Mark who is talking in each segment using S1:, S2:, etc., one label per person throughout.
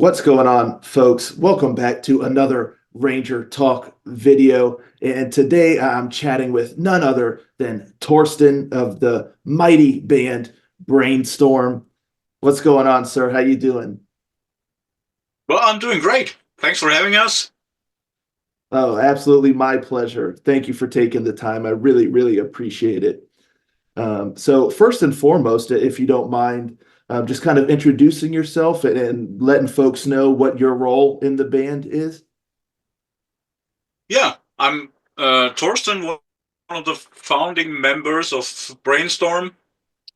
S1: What's going on, folks? Welcome back to another Ranger Talk video. And today I'm chatting with none other than Torsten of the mighty band Brainstorm. What's going on, sir? How you doing?
S2: Well, I'm doing great. Thanks for having us.
S1: Oh, absolutely my pleasure. Thank you for taking the time. I really, really appreciate it. So first and foremost, if you don't mind, just kind of introducing yourself and letting folks know what your role in the band is.
S2: Yeah, I'm Torsten, one of the founding members of Brainstorm,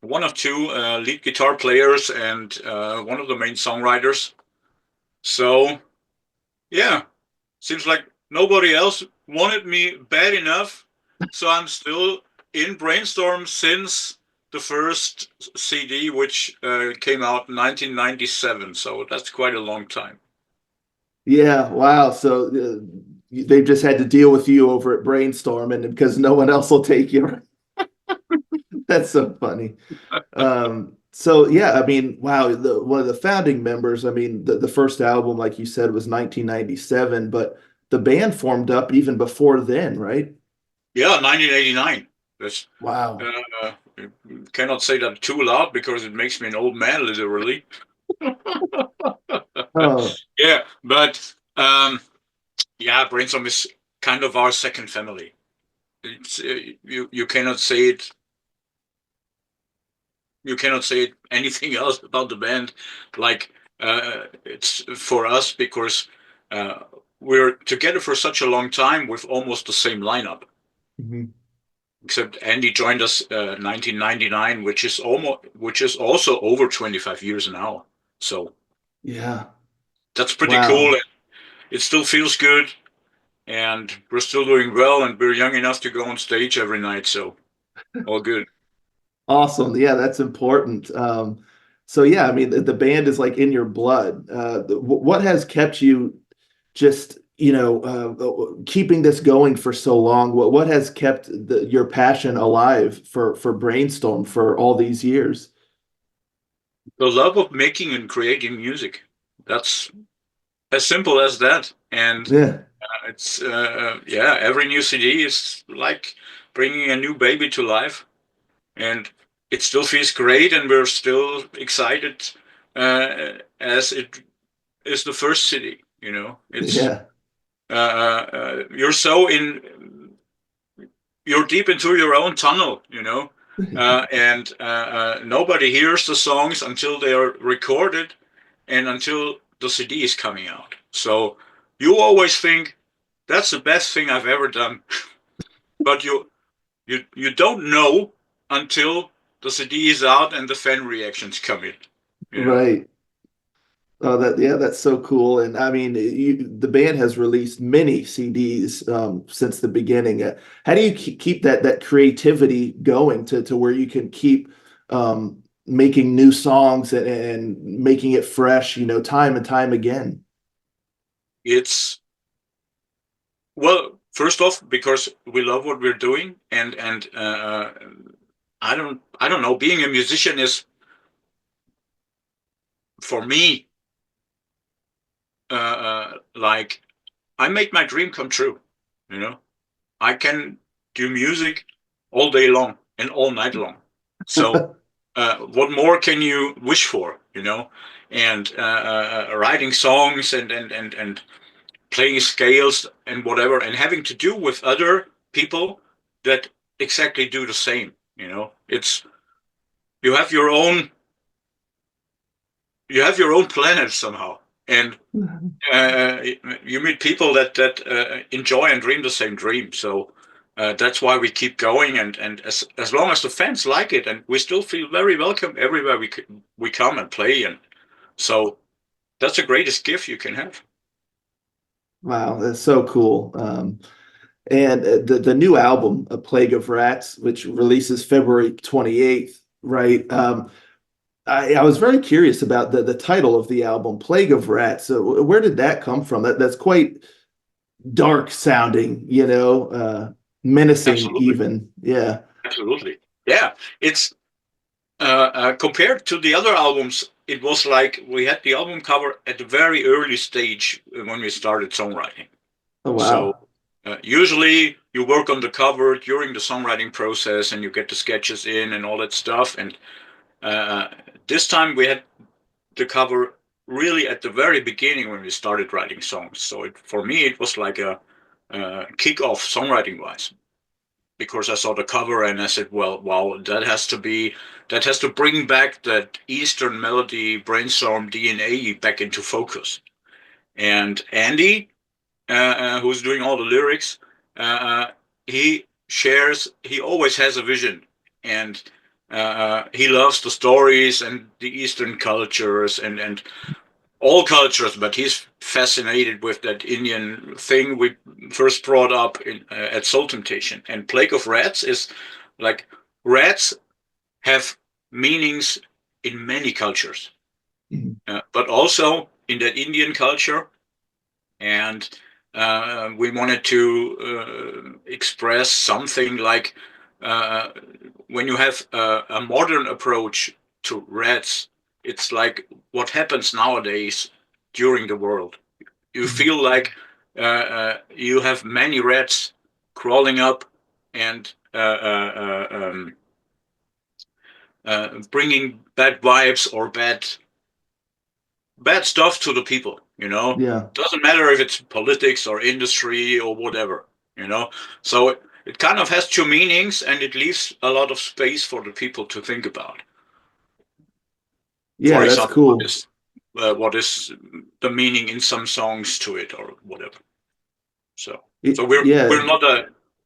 S2: one of two lead guitar players, and one of the main songwriters. So, yeah, seems like nobody else wanted me bad enough. So I'm still in Brainstorm since the first CD, which came out in 1997. So that's quite a long time.
S1: Yeah, wow. So they've just had to deal with you over at Brainstorm, and because no one else will take you. That's so funny. So yeah, I mean, wow, one of the founding members. I mean, the first album, like you said, was 1997, but the band formed up even before then, right?
S2: Yeah, 1989. That's
S1: Wow.
S2: uh, cannot say that too loud because it makes me an old man, literally.
S1: Oh,
S2: Yeah, but yeah, Brainstorm is kind of our second family. It's you cannot say it. You cannot say anything else about the band. Like it's for us because uh, we're together for such a long time with almost the same lineup.
S1: mhm.
S2: Except Andy joined us 1999, which is also over 25 years now. So
S1: Yeah.
S2: that's pretty cool.
S1: Wow.
S2: And it still feels good, and we're still doing well, and we're young enough to go on stage every night. So all good.
S1: Awesome. Yeah, that's important. So yeah, I mean, the band is like in your blood. What has kept you just, keeping this going for so long? What has kept your passion alive for Brainstorm for all these years?
S2: The love of making and creating music. That's as simple as that. And
S1: Yeah.
S2: it's yeah, every new CD is like bringing a new baby to life. And it still feels great, and we're still excited as it is the first city. You know, it's
S1: Yeah.
S2: you're so in, you're deep into your own tunnel. You know, and nobody hears the songs until they are recorded and until the CD is coming out. So you always think that's the best thing I've ever done, but you don't know until the CD is out and the fan reactions come in. You know,
S1: Right. Oh, that's so cool. And I mean, the band has released many CDs since the beginning. How do you keep that creativity going to where you can keep making new songs and making it fresh, time and time again?
S2: it's well, first off, because we love what we're doing, and I don't know. Being a musician is for me like I made my dream come true. You know, I can do music all day long and all night long. So what more can you wish for? You know, and writing songs and playing scales and whatever, and having to do with other people that exactly do the same. You know, it's you have your own planet somehow, and uh, you meet people that enjoy and dream the same dream. So that's why we keep going, and as long as the fans like it, and we still feel very welcome everywhere we come and play, and so that's the greatest gift you can have.
S1: Wow, that's so cool. And the new album, A Plague of Rats, which releases February 28th, right? I was very curious about the title of the album, Plague of Rats. So where did that come from? That's quite dark sounding, menacing
S2: Absolutely,
S1: even. Yeah.
S2: absolutely, yeah. It's compared to the other albums. it was like we had the album cover at the very early stage when we started songwriting.
S1: Oh,
S2: So
S1: wow.
S2: usually you work on the cover during the songwriting process and you get the sketches in and all that stuff. And uh, this time we had the cover really at the very beginning when we started writing songs. So for me, it was like a kick-off songwriting wise, because I saw the cover and I said, well, wow, that has to bring back that Eastern melody brainstorm DNA back into focus. And Andy, who's doing all the lyrics, uh, he always has a vision, and he loves the stories and the Eastern cultures and all cultures, but he's fascinated with that Indian thing we first brought up at Soul Temptation. And Plague of Rats is like, rats have meanings in many cultures,
S1: Mhm.
S2: but also in that Indian culture. And we wanted to express something like, uh, when you have a modern approach to rats, it's like what happens nowadays during the world. You
S1: Mhm.
S2: feel like you have many rats crawling up and bringing bad vibes or bad stuff to the people.
S1: Yeah.
S2: Doesn't matter if it's politics or industry or whatever. So it kind of has two meanings, and it leaves a lot of space for the people to think about. For
S1: Yeah, that's
S2: example,
S1: cool.
S2: what is the meaning in some songs to it or whatever. So so
S1: Yeah.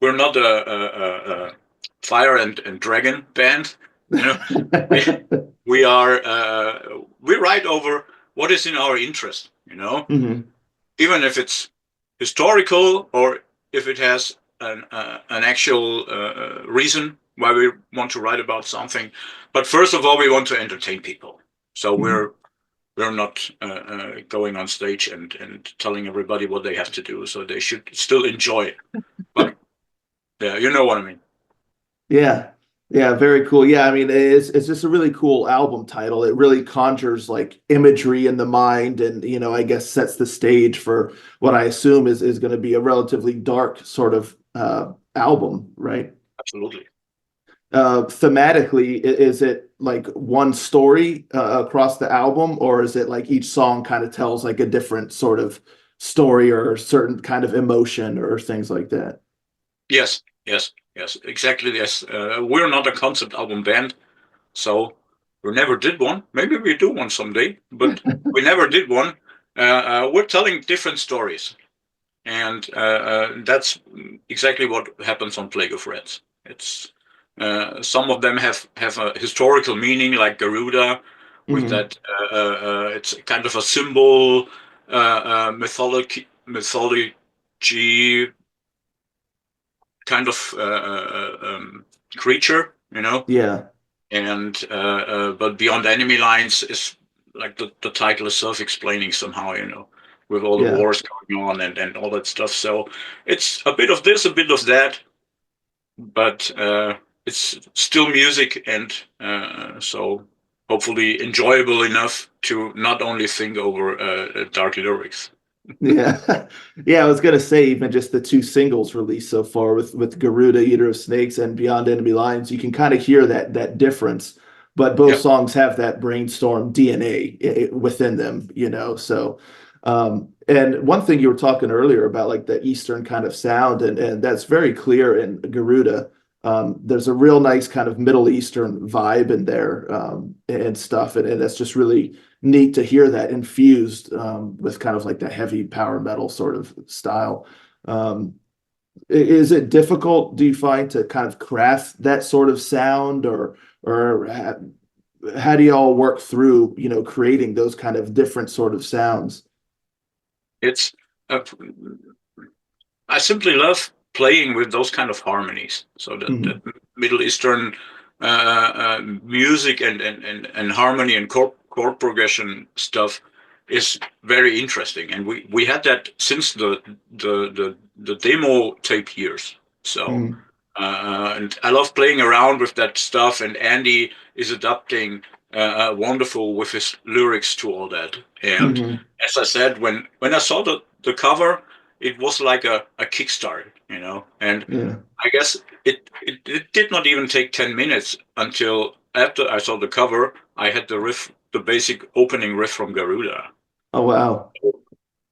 S2: we're not a fire and dragon band. You know, we we are we write over what is in our interest.
S1: Hmm.
S2: Even if it's historical or if it has an actual reason why we want to write about something. But first of all, we want to entertain people. So
S1: Hmm.
S2: we're not going on stage and telling everybody what they have to do. So they should still enjoy it. But yeah, you know what I mean.
S1: Yeah. Yeah, very cool. Yeah, I mean, it's just a really cool album title. It really conjures like imagery in the mind and, I guess sets the stage for what I assume is going to be a relatively dark sort of album, right?
S2: Absolutely.
S1: Thematically, is it like one story across the album, or is it like each song kind of tells like a different sort of story or a certain kind of emotion or things like that?
S2: Yes, yes, yes, exactly. Yes. We're not a concept album band. So we never did one. Maybe we do one someday, but we never did one. We're telling different stories, and that's exactly what happens on Plague of Rats. It's some of them have a historical meaning, like Garuda, with
S1: Hmm.
S2: that. It's kind of a symbol, mythology kind of creature,
S1: Yeah,
S2: and but Beyond Enemy Lines is like the title is self-explaining somehow, with all the
S1: yeah.
S2: wars going on and all that stuff. So it's a bit of this, a bit of that, but it's still music, and so hopefully enjoyable enough to not only think over dark lyrics.
S1: Yeah. Yeah, I was gonna say even just the two singles released so far with Garuda, Eater of Snakes and Beyond Enemy Lines, you can kind of hear that difference, but both
S2: Yep.
S1: songs have that Brainstorm DNA within them, so and one thing you were talking earlier about like the Eastern kind of sound and that's very clear in Garuda. There's a real nice kind of Middle Eastern vibe in there and stuff and that's just really neat to hear that infused with kind of like the heavy power metal sort of style. Um, is it difficult, do you find, to kind of craft that sort of sound, or how do you all work through, creating those kind of different sort of sounds?
S2: It's uh, I simply love playing with those kind of harmonies. So that
S1: Hmm.
S2: Middle Eastern music and harmony and chord progression stuff is very interesting, and we had that since the demo tape years. So
S1: Hmm.
S2: and I love playing around with that stuff, and Andy is adapting wonderful with his lyrics to all that. And
S1: Hmm.
S2: as I said, when I saw the cover, it was like a kickstart, you know. And
S1: Yeah.
S2: I guess it did not even take 10 minutes until after I saw the cover, I had the riff, the basic opening riff from Garuda.
S1: Oh, wow.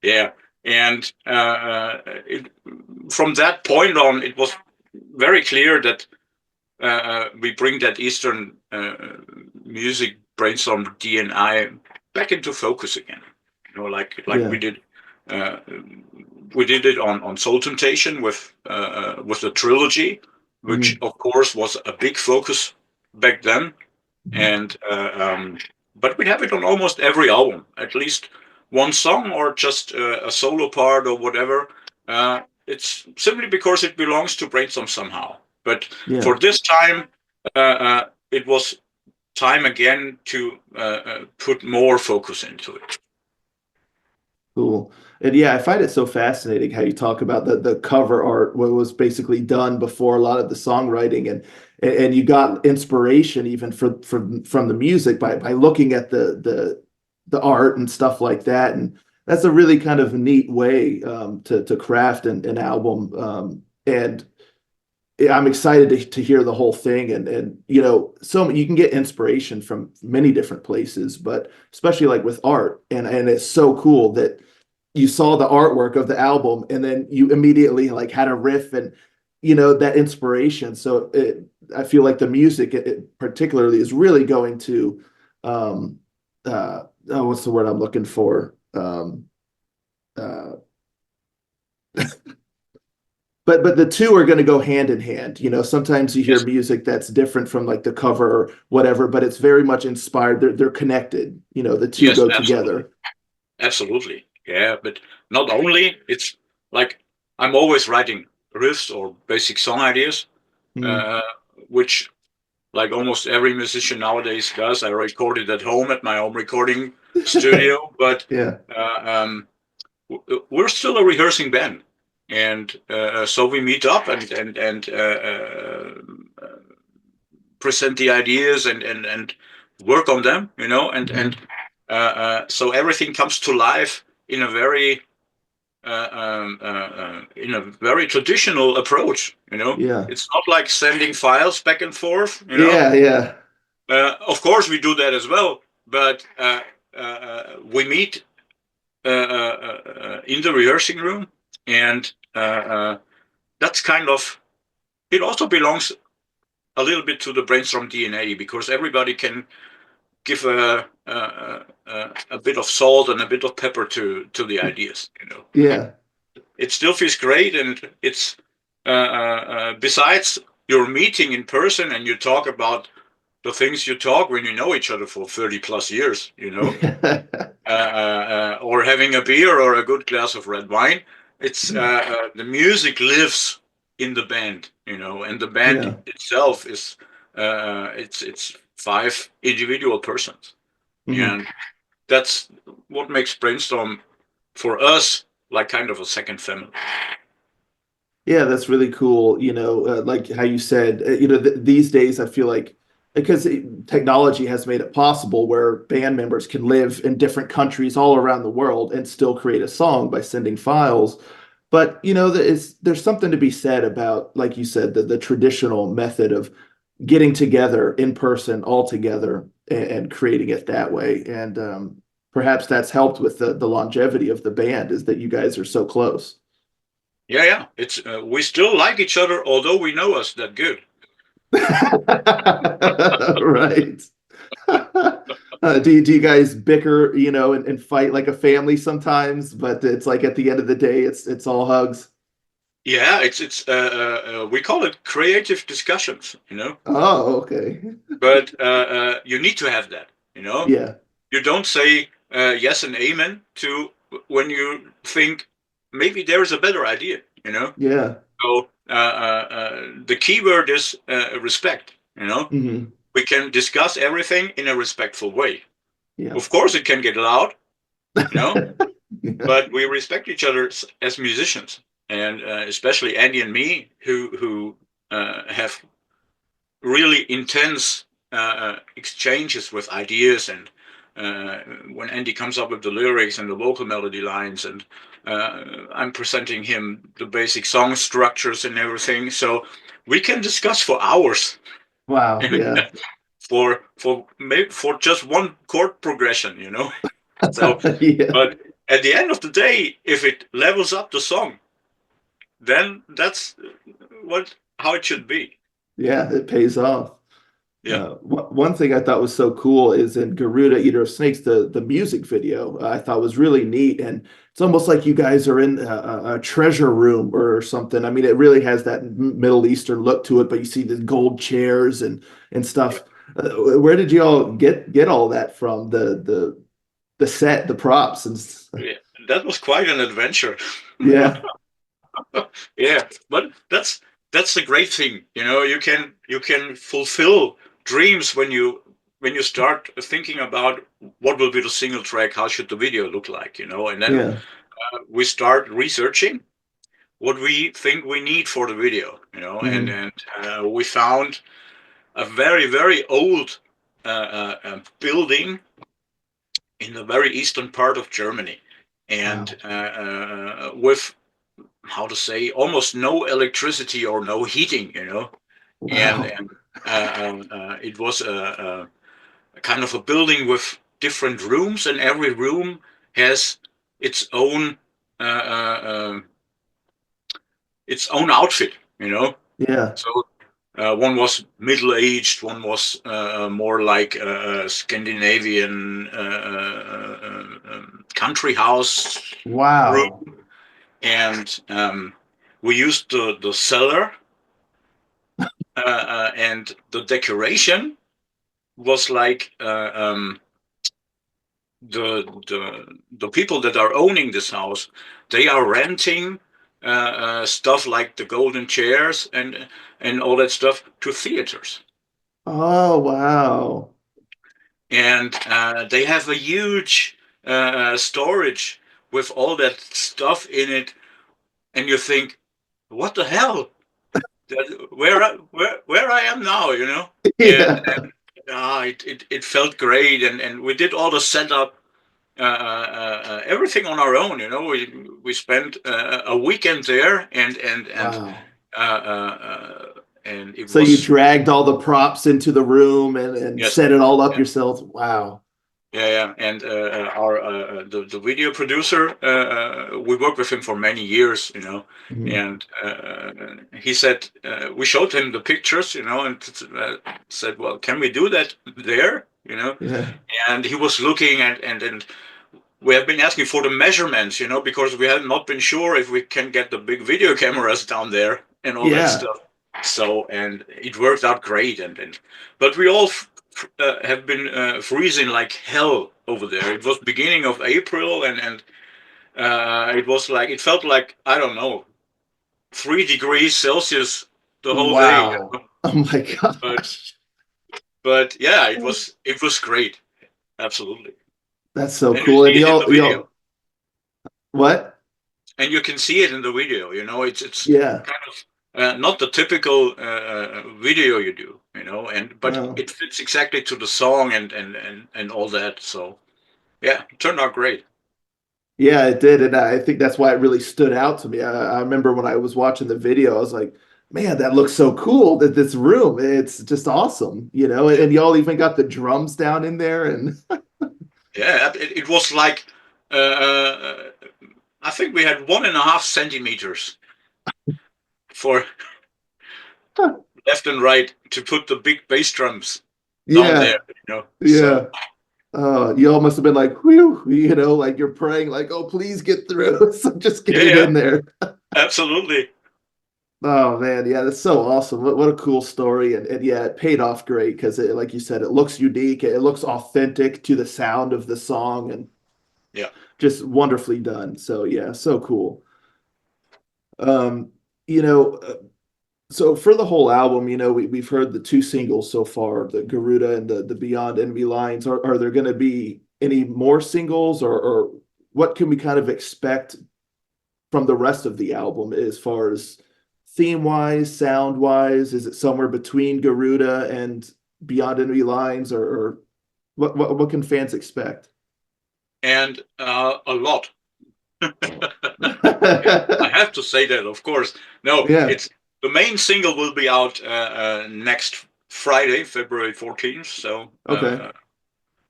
S2: Yeah, and from that point on, it was very clear that we bring that Eastern music brainstorm DNI back into focus again. You know, like
S1: Yeah.
S2: uh, we did it on Soul Temptation with the trilogy, which
S1: Hmm.
S2: of course was a big focus back then.
S1: Hmm.
S2: And but we have it on almost every album, at least one song or just a solo part or whatever. It's simply because it belongs to Brainstorm somehow. But
S1: Yeah.
S2: for this time, it was time again to put more focus into it.
S1: Cool. And yeah, I find it so fascinating how you talk about the cover art, what was basically done before a lot of the songwriting, and you got inspiration even from the music by looking at the art and stuff like that. And that's a really kind of neat way to craft an album. And I'm excited to hear the whole thing, and you know, so you can get inspiration from many different places, but especially like with art, and it's so cool that you saw the artwork of the album and then you immediately like had a riff and you know that inspiration. So I feel like the music particularly is really going to oh, what's the word I'm looking for? Uh, but the two are going to go hand in hand. You know, sometimes you hear
S2: Yes,
S1: music that's different from like the cover or whatever, but it's very much inspired. They're connected. You know, the two
S2: yes,
S1: go
S2: absolutely,
S1: together.
S2: absolutely. Yeah, but not only it's like I'm always writing riffs or basic song ideas,
S1: Mm,
S2: uh, which like almost every musician nowadays does. I record it at home at my home recording studio, but
S1: yeah,
S2: uh, we're still a rehearsing band, and so we meet up and present the ideas and work on them, you know, and
S1: mhm,
S2: so everything comes to life in a very traditional approach. You know,
S1: yeah,
S2: it's not like sending files back and forth. You know,
S1: yeah, yeah,
S2: of course we do that as well, but we meet in the rehearsing room, and that's kind of it. Also belongs a little bit to the brainstorm DNA because everybody can give a bit of salt and a bit of pepper to the ideas. You know, and
S1: yeah.
S2: it still feels great, and it's besides your meeting in person and you talk about the things you talk when you know each other for 30 plus years. You know, or having a beer or a good glass of red wine. It's the music lives in the band, you know, and the band
S1: Yeah.
S2: itself is it's five individual persons,
S1: Mhm.
S2: and that's what makes Brainstorm for us like kind of a second family.
S1: Yeah, that's really cool. You know, like how you said, you know, these days I feel like because technology has made it possible where band members can live in different countries all around the world and still create a song by sending files. But, you know, there's something to be said about, like you said, the traditional method of getting together in person all together and creating it that way. And perhaps that's helped with the longevity of the band is that you guys are so close.
S2: Yeah, yeah. It's we still like each other, although we know us that good.
S1: Right. Do you guys bicker, you know, and fight like a family sometimes, but it's like at the end of the day, it's all hugs.
S2: Yeah, it's we call it creative discussions, you know.
S1: Oh, okay.
S2: But you need to have that, you know.
S1: Yeah.
S2: You don't say yes and amen to when you think maybe there is a better idea, you know.
S1: Yeah.
S2: So the key word is respect, you know.
S1: Hmm.
S2: We can discuss everything in a respectful way.
S1: Yeah.
S2: Of course, it can get loud, you know,
S1: Yeah.
S2: but we respect each other as musicians, and especially Andy and me, who have really intense exchanges with ideas, and when Andy comes up with the lyrics and the vocal melody lines, and I'm presenting him the basic song structures and everything, so we can discuss for hours
S1: Wow. Yeah.
S2: for just one chord progression, So,
S1: Yeah.
S2: but at the end of the day, if it levels up the song, then that's what how it should be.
S1: Yeah. It pays off.
S2: Yeah.
S1: One thing I thought was so cool is in Garuda Eater of Snakes, the music video I thought was really neat. And it's almost like you guys are in a treasure room or something. I mean, it really has that Middle Eastern look to it, but you see the gold chairs and
S2: Yeah.
S1: stuff. Where did you all get all that from? The set, the props, and
S2: Yeah, that was quite an adventure.
S1: yeah,
S2: Yeah, but that's the great thing, you can fulfill dreams when you start thinking about what will be the single track, how should the video look like, and then
S1: yeah.
S2: we start researching what we think we need for the video,
S1: Mhm.
S2: and we found a very very old building in the very eastern part of Germany, and
S1: Wow.
S2: with how to say almost no electricity or no heating, and
S1: Wow.
S2: it was a kind of a building with different rooms, and every room has its own uh, uh, uh, its own outfit,
S1: Yeah.
S2: So one was middle aged, one was more like a Scandinavian country house room,
S1: Wow.
S2: and we used the cellar, and the decoration was like the people that are owning this house, they are renting stuff like the golden chairs and all that stuff to theaters,
S1: Oh, wow.
S2: and they have a huge storage with all that stuff in it, and you think, what the hell? Where I am now, and
S1: Yeah.
S2: it felt great, and we did all the setup, everything on our own. We spent a weekend there,
S1: Wow.
S2: uh, uh, uh, and it
S1: So you
S2: was,
S1: dragged all the props into the room and
S2: yes,
S1: set it all up
S2: yeah,
S1: yourselves. Wow.
S2: yeah, yeah. And our the video producer, we worked with him for many years,
S1: Mhm.
S2: and he said, we showed him the pictures, and said, well, can we do that there,
S1: Yeah.
S2: and he was looking and we have been asking for the measurements, because we have not been sure if we can get the big video cameras down there and all that
S1: Yeah.
S2: stuff. So, and it worked out great, but we all have been freezing like hell over there. It was beginning of April, and it was like, it felt like, I don't know, 3 degrees Celsius the whole day.
S1: Wow. Oh my
S2: But
S1: gosh.
S2: yeah, it was great, absolutely,
S1: That's so
S2: and you
S1: cool.
S2: see
S1: And
S2: it in the video.
S1: what?
S2: And you can see it in the video. It's
S1: Yeah.
S2: kind of not the typical video you do. But
S1: Wow.
S2: it fits exactly to the song and all that. So yeah, it turned out great.
S1: Yeah, it did. And I think that's why it really stood out to me. I remember when I was watching the video, I was like, man, that looks so cool that this room, it's just awesome,
S2: Yeah,
S1: and y'all even got the drums down in there and
S2: yeah. It was like I think we had 1.5 centimeters for left and right to put the big bass drums down
S1: yeah,
S2: there.
S1: yeah.
S2: So
S1: You all must have been like, whew, like you're praying, like, oh, please get through. So just
S2: yeah,
S1: get it
S2: yeah,
S1: in there.
S2: absolutely.
S1: Oh man, yeah, that's so awesome. What a cool story. And yeah, it paid off great because like you said, it looks unique, it looks authentic to the sound of the song and
S2: Yeah,
S1: just wonderfully done. So yeah, so cool. Um, you know, uh, so for the whole album, we've heard the two singles so far, the Garuda and the Beyond Envy lines. Are there going to be any more singles or what can we kind of expect from the rest of the album as far as theme wise, sound wise? Is it somewhere between Garuda and Beyond Enemy Lines, or what can fans expect?
S2: And a lot. I have to say that, of course. No,
S1: Yeah.
S2: it's the main single will be out next Friday, February 14th. So
S1: Okay.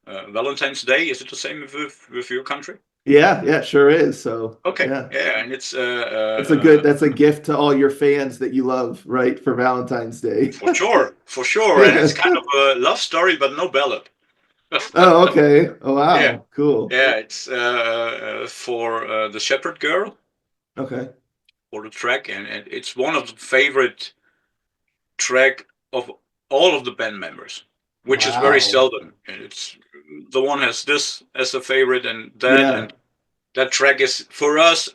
S2: Valentine's Day. Is it the same with your country?
S1: Yeah, yeah, it sure is. So
S2: Okay,
S1: yeah.
S2: yeah, and it's
S1: That's a gift to all your fans that you love, right? For Valentine's Day.
S2: for sure, for sure, and
S1: Yeah.
S2: it's kind of a love story, but no ballad.
S1: Oh, okay. Oh,
S2: Yeah,
S1: wow. Cool.
S2: yeah, it's for the Shepherd Girl
S1: Okay.
S2: for the track, and it's one of the favorite track of all of the band members, which is very
S1: Wow.
S2: seldom. And it's the one has this as a favorite,
S1: Yeah.
S2: and that track is for us.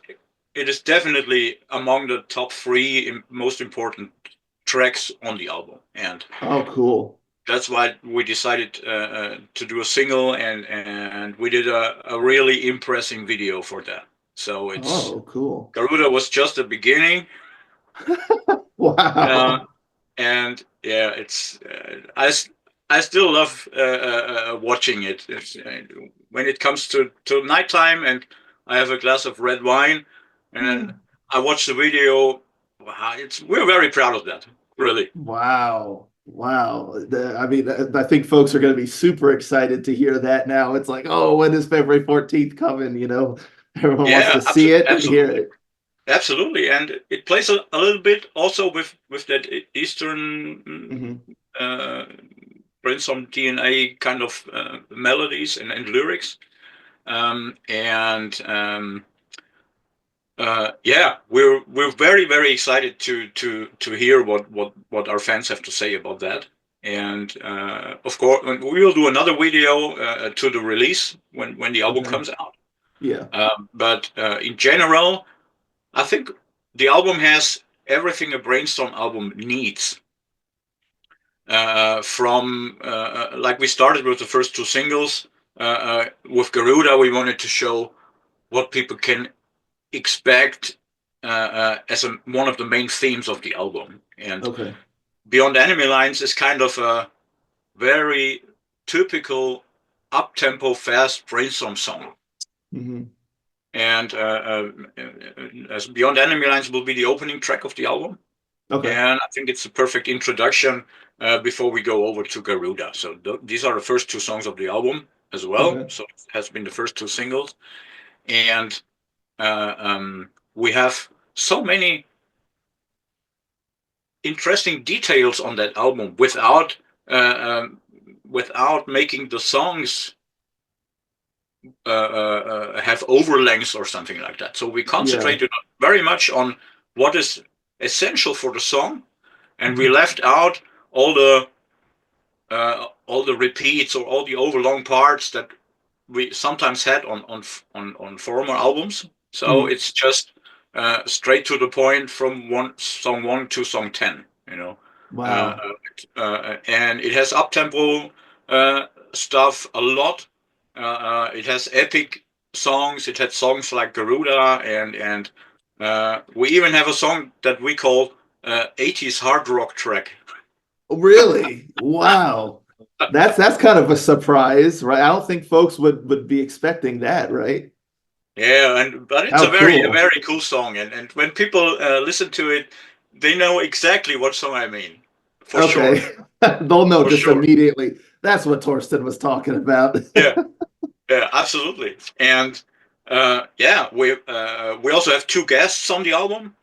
S2: It is definitely among the top three most important tracks on the album, and
S1: Oh, cool.
S2: that's why we decided to do a single, and we did a really impressive video for that. So it's
S1: Oh, cool.
S2: Garuda was just the beginning. Uh,
S1: Wow.
S2: and yeah, it's I still love watching it. When it comes to nighttime, and I have a glass of red wine, and then I watch the video. Wow, it's we're very proud of that, really.
S1: Wow. Wow. I mean, I think folks are going to be super excited to hear that now. It's like, oh, when is February 14th coming? Everyone wants
S2: Yeah,
S1: to see it and hear
S2: absolutely,
S1: it.
S2: absolutely, and it plays a little bit also with that Eastern
S1: Hmm.
S2: uh, Brainstorm DNA kind of melodies and lyrics. And yeah, we're very excited to hear what our fans have to say about that. And of course, we will do another video to the release when the album
S1: Okay.
S2: comes out.
S1: Yeah.
S2: But in general, I think the album has everything a Brainstorm album needs. From like we started with the first two singles. With Garuda, we wanted to show what people can expect as one of the main themes of the album. And
S1: Okay.
S2: Beyond Enemy Lines is kind of a very typical up-tempo, fast Brainstorm song.
S1: Hmm.
S2: And as Beyond Enemy Lines will be the opening track of the album.
S1: Okay.
S2: And I think it's a perfect introduction before we go over to Garuda. So these are the first two songs of the album as well.
S1: Okay.
S2: So it has been the first two singles. And we have so many interesting details on that album uh, um, without making the songs have overlengths or something like that. So we
S1: Yeah.
S2: concentrated very much on what is essential for the song, and we
S1: Hmm.
S2: left out all the repeats or all the overlong parts that we sometimes had on former albums. So
S1: Hmm.
S2: it's just straight to the point from song one to song 10. Uh,
S1: Wow.
S2: and it has up tempo stuff a lot. It has epic songs. It had songs like Garuda, and we even have a song that we call 80s hard rock track.
S1: Really? Wow. That's kind of a surprise, right? I don't think folks would be expecting that, right?
S2: Yeah, and but it's
S1: How
S2: a
S1: cool.
S2: very cool song, and when people listen to it, they know exactly what song I mean, for sure,
S1: Okay. They'll know
S2: for
S1: just
S2: sure.
S1: immediately. That's what Torsten was talking about.
S2: Yeah, yeah, absolutely. And yeah, we also have two guests on the album,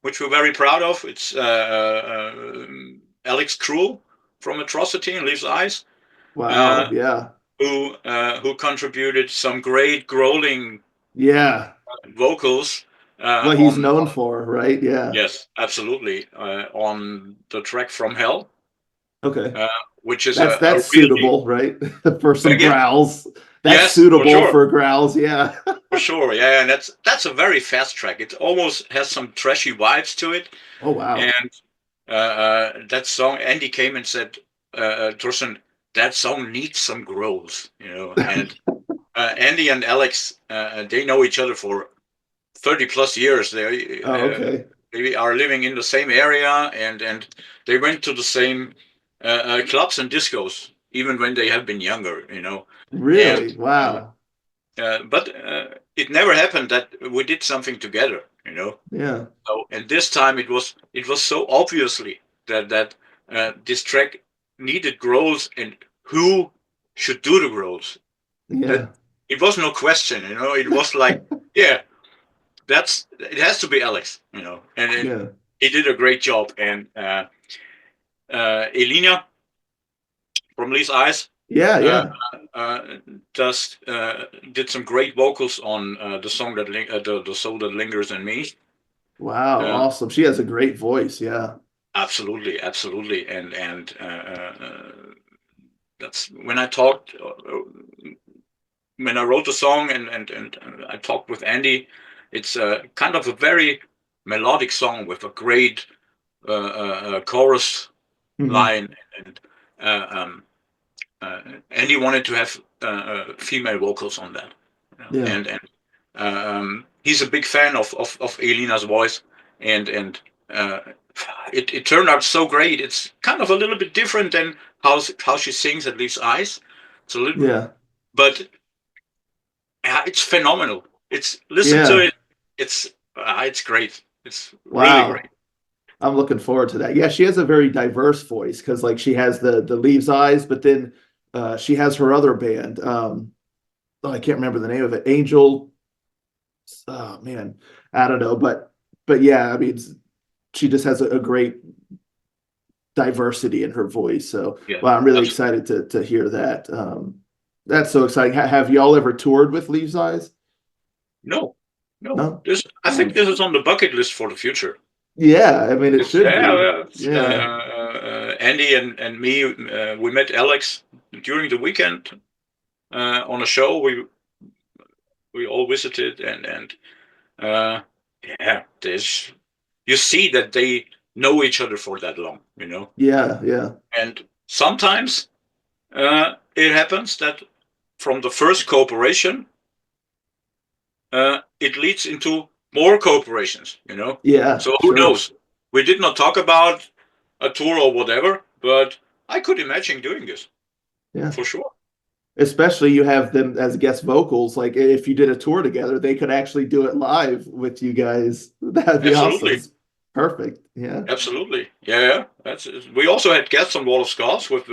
S2: which we're very proud of. It's Alex Krull from Atrocity and Leaves Eyes,
S1: Wow.
S2: uh,
S1: Yeah.
S2: who contributed some great growling
S1: Yeah.
S2: vocals
S1: What he's
S2: on.
S1: known for, right? Yeah.
S2: Yes, absolutely. On the track From Hell,
S1: Okay.
S2: uh, which is a
S1: That's
S2: really,
S1: suitable, right? For some
S2: again,
S1: growls. That's
S2: yes,
S1: suitable for growls. Yeah.
S2: for sure, yeah, and that's a very fast track. It almost has some trashy vibes to it,
S1: Oh, wow.
S2: and that song, Andy came and said, Thorsten, that song needs some growls, and Andy and Alex, they know each other for 30 plus years.
S1: Oh, okay.
S2: They are living in the same area, and they went to the same clubs and discos, even when they have been younger, and
S1: Really? Wow.
S2: but it never happened that we did something together.
S1: Yeah.
S2: So, and this time it was so obviously that this track needed growth and who should do the growth. That
S1: Yeah.
S2: it was no question. It was like, yeah, it has to be Alex. And
S1: Yeah.
S2: he did a great job. And Elina from Lee's Eyes
S1: Yeah.
S2: uh,
S1: Yeah.
S2: uh, just did some great vocals on the song the soul that lingers in me.
S1: Wow.
S2: Uh,
S1: Awesome. She has a great voice. Yeah.
S2: Absolutely, absolutely, and that's when I talked when I wrote the song and I talked with Andy. It's kind of a very melodic song with a great chorus
S1: Hmm.
S2: line, and uh, um, Andy wanted to have female vocals on that,
S1: Yeah.
S2: and he's a big fan of Elina's voice, and uh, it turned out so great. It's kind of a little bit different than how she sings at Leaves Eyes. It's a little,
S1: Yeah.
S2: but it's phenomenal. It's listen to
S1: Yeah.
S2: it. It's great. It's really great.
S1: Wow. I'm looking forward to that. Yeah, she has a very diverse voice because like she has the Leaves Eyes, but then she has her other band. Oh, I can't remember the name of it. Angel. Oh man, I don't know, but yeah, I mean, she just has a great diversity in her voice. So,
S2: Yeah,
S1: well, I'm really
S2: absolutely.
S1: excited to hear that. That's so exciting. Have y'all ever toured with Leaves Eyes?
S2: No, no.
S1: No.
S2: I think
S1: Oh,
S2: this is on the bucket list for the future.
S1: yeah. I mean, it should
S2: Yeah,
S1: be.
S2: well,
S1: Yeah.
S2: Andy and me, we met Alex during the weekend on a show. We all visited, and uh, yeah, there's you see that they know each other for that long.
S1: Yeah. Yeah.
S2: And sometimes it happens that from the first cooperation, it leads into more cooperations.
S1: Yeah.
S2: So who
S1: Sure.
S2: knows? We did not talk about a tour or whatever, but I could imagine doing this
S1: Yeah.
S2: for sure.
S1: Especially you have them as guest vocals. Like if you did a tour together, they could actually do it live with you guys. That'd be awesome.
S2: Absolutely.
S1: It's perfect. Yeah.
S2: Absolutely. Yeah, yeah. We also had guests on Wall of Skulls with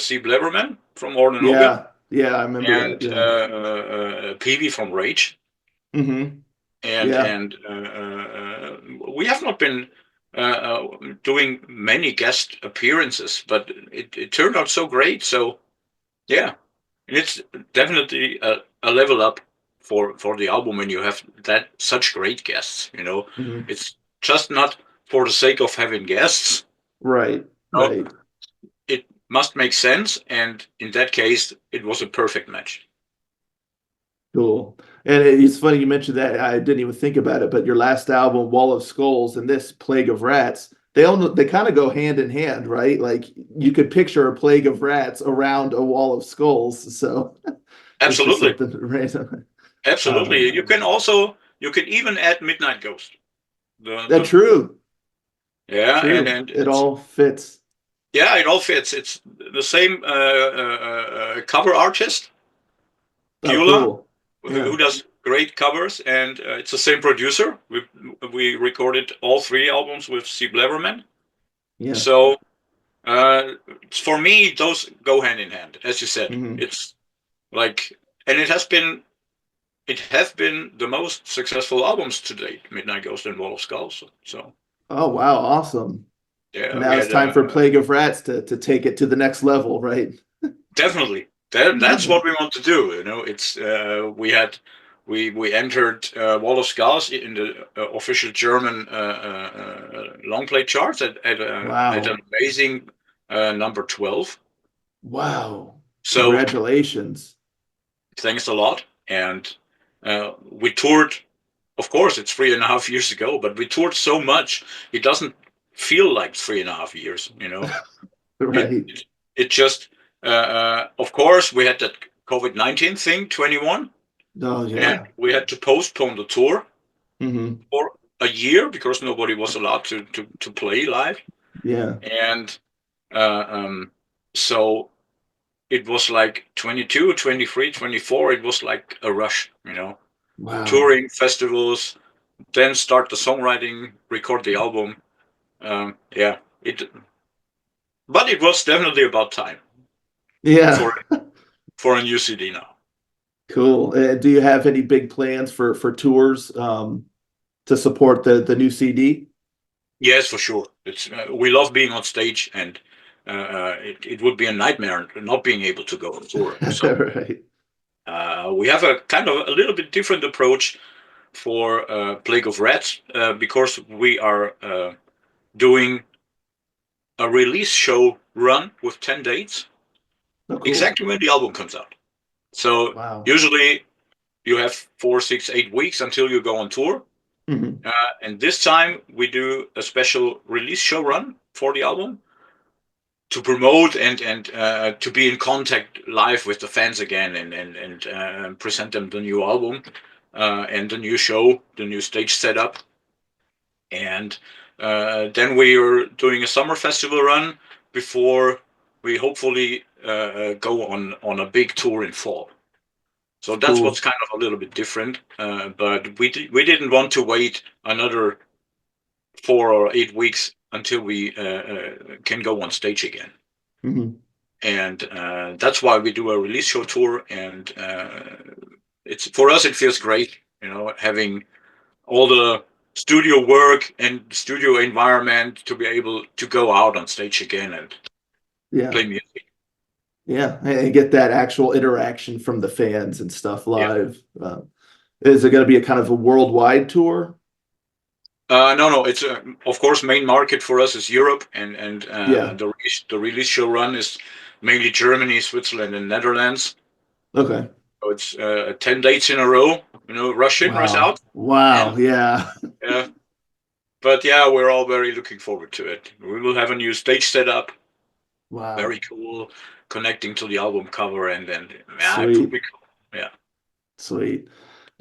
S2: C. Bleverman from Ornoga
S1: Yeah. Yeah. I remember that.
S2: and
S1: Yeah.
S2: Peavy from Rage.
S1: Hmm.
S2: And
S1: Yeah.
S2: and we have not been doing many guest appearances, but it turned out so great. So yeah, and it's definitely a level up for the album when you have that such great guests.
S1: Hmm.
S2: It's just not for the sake of having guests.
S1: Right.
S2: No,
S1: Right.
S2: it must make sense, and in that case, it was a perfect match.
S1: Cool. And it's funny you mentioned that. I didn't even think about it, but your last album, Wall of Skulls, and this Plague of Rats, they kind of go hand in hand, right? Like you could picture a plague of rats around a wall of skulls. So it's just
S2: Absolutely,
S1: something random.
S2: absolutely.
S1: Um,
S2: You can even add Midnight Ghost. The
S1: that
S2: the
S1: true,
S2: Yeah,
S1: true.
S2: and
S1: It all fits.
S2: yeah, it all fits. It's the same cover artist,
S1: Oh,
S2: Beulah,
S1: cool.
S2: who
S1: Yeah.
S2: does great covers, and it's the same producer. We recorded all three albums with C. Bleverman.
S1: Yeah.
S2: So uh, for me, those go hand in hand, as you said.
S1: Hmm.
S2: It's like, and it has been the most successful albums to date, Midnight Ghost and Wall of Skulls. So
S1: Oh, wow. Awesome. And
S2: yeah, we
S1: now it's
S2: had
S1: time for Plague of Rats to take it to the next level, right?
S2: definitely. That's what we want to do. It's we entered Wall of Skulls in the official German long play charts at an
S1: Wow.
S2: amazing number 12.
S1: Wow.
S2: So
S1: Congratulations.
S2: thanks a lot. And we toured. Of course, it's 3.5 years ago, but we toured so much it doesn't feel like 3.5 years. It
S1: Right.
S2: it, it just of course we had that COVID-19 thing 21,
S1: Oh,
S2: and
S1: yeah.
S2: we had to postpone the tour
S1: Hmm.
S2: for a year because nobody was allowed to play live.
S1: Yeah.
S2: And Uh, um, so it was like 22, 23, 24. It was like a rush,
S1: Wow.
S2: touring festivals, then start the songwriting, record the album. Yeah, but it was definitely about time
S1: Yeah.
S2: for a new CD now.
S1: Cool. Do you have any big plans for tours to support the new CD?
S2: Yes, for sure. It's we love being on stage, and it would be a nightmare not being able to go on tour. So
S1: Right.
S2: we have a kind of a little bit different approach for Plague of Rats because we are doing a release show run with 10 dates
S1: Oh, cool.
S2: exactly when the album comes out. So
S1: Wow.
S2: usually you have 4, 6, 8 weeks until you go on tour.
S1: Hmm.
S2: And this time we do a special release show run for the album to promote and to be in contact live with the fans again and present them the new album and the new show, the new stage setup. And then we are doing a summer festival run before we hopefully go on a big tour in fall. So that's what's
S1: Cool.
S2: kind of a little bit different. But we didn't want to wait another 4 or 8 weeks until we can go on stage again.
S1: Hmm.
S2: And that's why we do a release show tour. And it's for us, it feels great, having all the studio work and studio environment to be able to go out on stage again and
S1: Yeah.
S2: play music.
S1: Yeah. And get that actual interaction from the fans and stuff
S2: Yeah.
S1: live. Is it going to be a kind of a worldwide tour?
S2: No. It's of course main market for us is Europe, and
S1: Yeah.
S2: the release show run is mainly Germany, Switzerland, and Netherlands.
S1: Okay.
S2: So it's 10 dates in a row. Rush in, rush
S1: Wow.
S2: out, and
S1: Wow. Yeah.
S2: uh, but yeah, we're all very looking forward to it. We will have a new stage setup, very
S1: Wow.
S2: cool, connecting to the album cover, and yeah, it would
S1: Sweet.
S2: be cool. Yeah.
S1: Sweet.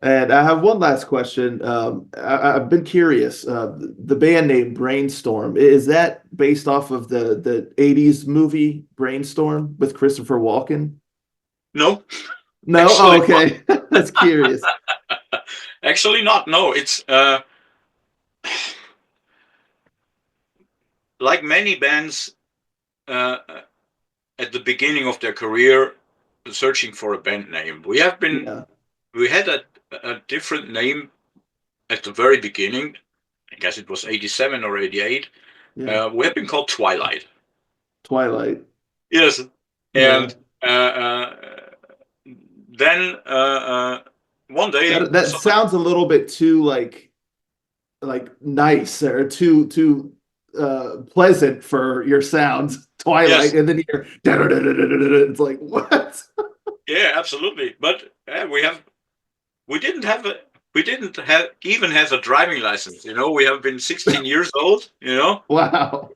S1: And I have one last question. I've been curious. The band name Brainstorm, is that based off of the 80s movie Brainstorm with Christopher Walken?
S2: No,
S1: No? Oh,
S2: actually not.
S1: okay. That's curious.
S2: Actually not. No, it's like many bands uh, at the beginning of their career searching for a band name.
S1: Yeah.
S2: We had a different name at the very beginning. I guess it was 87 or 88.
S1: Yeah.
S2: We have been called Twilight.
S1: Twilight.
S2: Yes.
S1: Yeah.
S2: And then one day
S1: That
S2: somebody,
S1: sounds a little bit too like nice or too pleasant for your sounds. Twilight,
S2: yes,
S1: and then you're it's like what?
S2: yeah, absolutely. But we didn't have a, we didn't have even have a driving license. We have been 16 years old,
S1: Wow.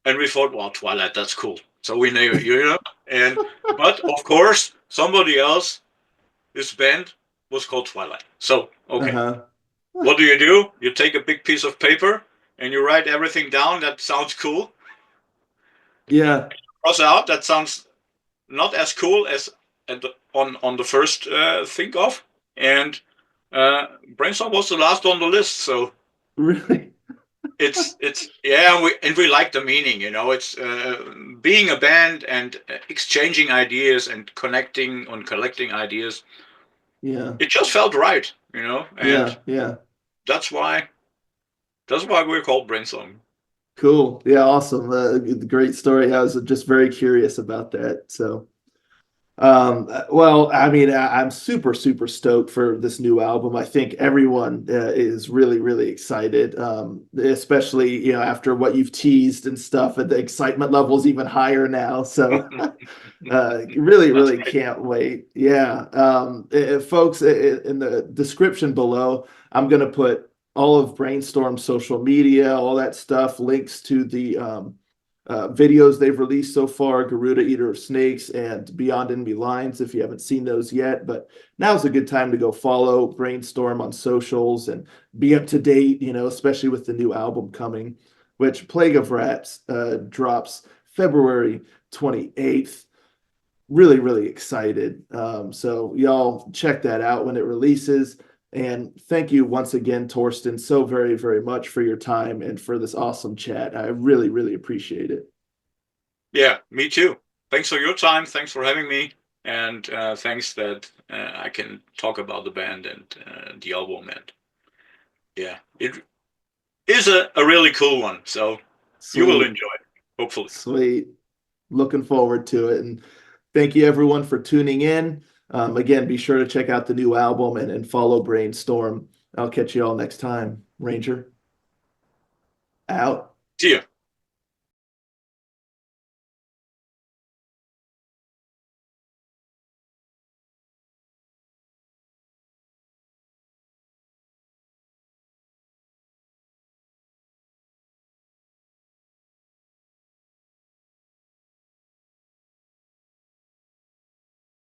S2: and we thought, well, Twilight, that's cool. So we name it, and but of course, somebody else, this band was called Twilight. So okay,
S1: Uh-huh.
S2: what do? You take a big piece of paper and you write everything down that sounds cool.
S1: Yeah.
S2: Cross out that sounds not as cool as on the first think of, and Brainstorm was the last on the list. So
S1: Really?
S2: it's yeah, and we like the meaning. It's being a band and exchanging ideas and connecting on collecting ideas.
S1: Yeah.
S2: It just felt right, and
S1: Yeah. Yeah.
S2: that's why we're called Brainstorm.
S1: Cool. Yeah, awesome. Great story. I was just very curious about that. So, well, I mean, I'm super, super stoked for this new album. I think everyone is really, really excited, especially, after what you've teased and stuff, and the excitement level's even higher now. So, really,
S2: That's
S1: really
S2: great.
S1: can't wait. Yeah. Folks, in the description below, I'm going to put all of Brainstorm's social media, all that stuff, links to the videos they've released so far, Garuda Eater of Snakes and Beyond Enemy Lines, if you haven't seen those yet. But now's a good time to go follow Brainstorm on socials and be up to date, especially with the new album coming, which Plague of Rats drops February 28th. Really, really excited. So y'all check that out when it releases. And thank you once again, Torsten, so very, very much for your time and for this awesome chat. I really, really appreciate it.
S2: Yeah, me too. Thanks for your time. Thanks for having me. And thanks that I can talk about the band and the album. And yeah, it is a really cool one. So you will
S1: Sweet,
S2: enjoy it, hopefully.
S1: sweet. Looking forward to it. And thank you everyone for tuning in. Again, be sure to check out the new album and follow Brainstorm. I'll catch you all next time. Ranger, out.
S2: See ya.